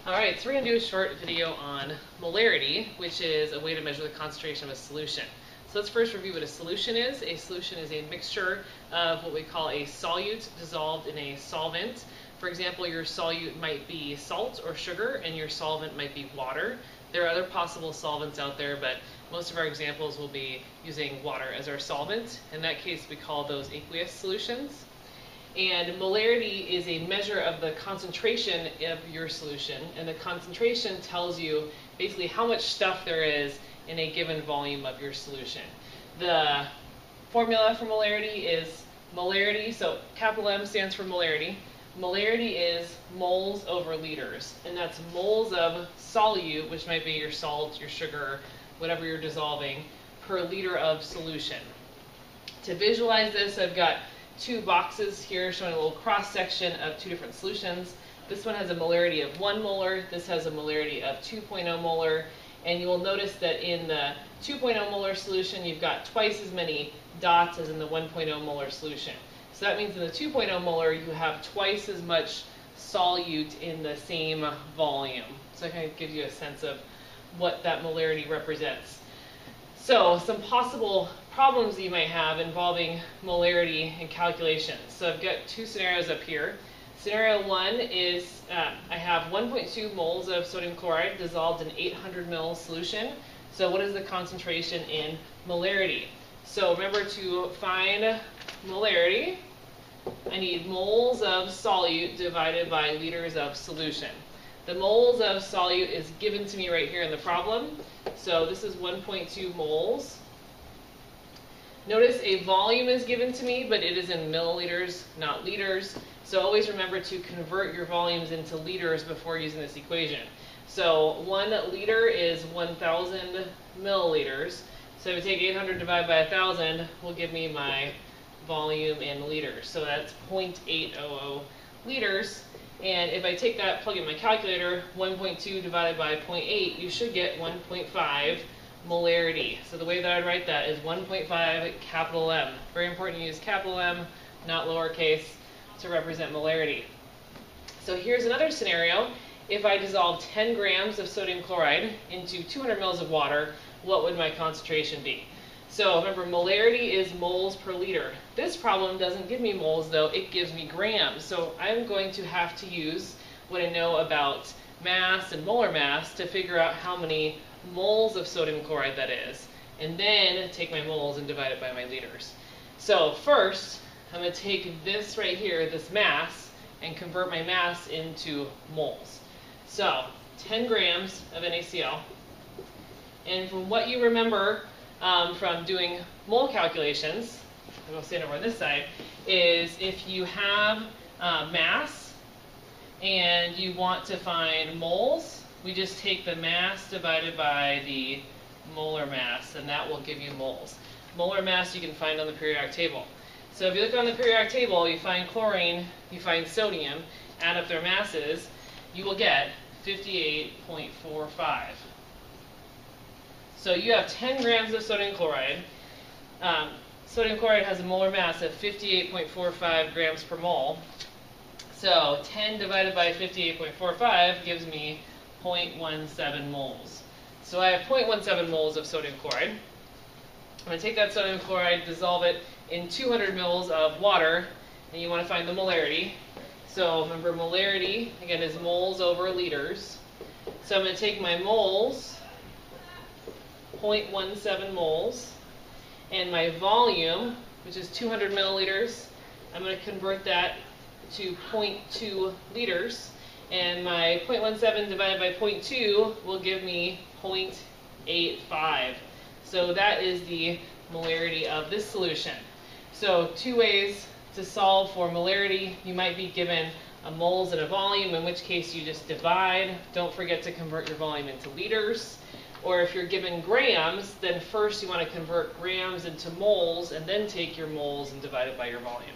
Alright, so we're going to do a short video on molarity, which is a way to measure the concentration of a solution. So let's first review what a solution is. A solution is a mixture of what we call a solute dissolved in a solvent. For example, your solute might be salt or sugar, and your solvent might be water. There are other possible solvents out there, but most of our examples will be using water as our solvent. In that case, we call those aqueous solutions. And molarity is a measure of the concentration of your solution, and the concentration tells you basically how much stuff there is in a given volume of your solution. The formula for molarity is molarity, so capital M stands for molarity. Molarity is moles over liters, and that's moles of solute, which might be your salt, your sugar, whatever you're dissolving, per liter of solution. To visualize this, I've got two boxes here showing a little cross section of two different solutions. This one has a molarity of 1 molar, this has a molarity of 2.0 molar, and you will notice that in the 2.0 molar solution you've got twice as many dots as in the 1.0 molar solution. So that means in the 2.0 molar you have twice as much solute in the same volume. So that kind of gives you a sense of what that molarity represents. So some possible problems that you might have involving molarity and calculations. So I've got two scenarios up here. Scenario one is I have 1.2 moles of sodium chloride dissolved in 800 ml solution. So what is the concentration in molarity? So remember, to find molarity, I need moles of solute divided by liters of solution. The moles of solute is given to me right here in the problem. So this is 1.2 moles. Notice a volume is given to me, but it is in milliliters, not liters. So always remember to convert your volumes into liters before using this equation. So 1 liter is 1,000 milliliters. So if I take 800 divided by 1,000, will give me my volume in liters. So that's 0.800 liters. And if I take that, plug in my calculator, 1.2 divided by 0.8, you should get 1.5 molarity. So the way that I'd write that is 1.5 capital M. Very important to use capital M, not lowercase, to represent molarity. So here's another scenario. If I dissolve 10 grams of sodium chloride into 200 ml of water, what would my concentration be? So remember, molarity is moles per liter. This problem doesn't give me moles though, it gives me grams. So I'm going to have to use what I know about mass and molar mass to figure out how many moles of sodium chloride that is. And then take my moles and divide it by my liters. So first, I'm going to take this right here, this mass, and convert my mass into moles. So 10 grams of NaCl. And from what you remember from doing mole calculations, I'm going to stand over on this side, is if you have mass and you want to find moles, we just take the mass divided by the molar mass, and that will give you moles. Molar mass you can find on the periodic table. So if you look on the periodic table, you find chlorine, you find sodium, add up their masses, you will get 58.45. So you have 10 grams of sodium chloride. Sodium chloride has a molar mass of 58.45 grams per mole. So 10 divided by 58.45 gives me 0.17 moles. So I have 0.17 moles of sodium chloride. I'm going to take that sodium chloride, dissolve it in 200 ml of water, and you want to find the molarity. So remember, molarity, again, is moles over liters. So I'm going to take my moles, 0.17 moles, and my volume, which is 200 milliliters, I'm going to convert that to 0.2 liters, and my 0.17 divided by 0.2 will give me 0.85. So that is the molarity of this solution. So two ways to solve for molarity. You might be given a moles and a volume, in which case you just divide. Don't forget to convert your volume into liters. Or if you're given grams, then first you want to convert grams into moles and then take your moles and divide it by your volume.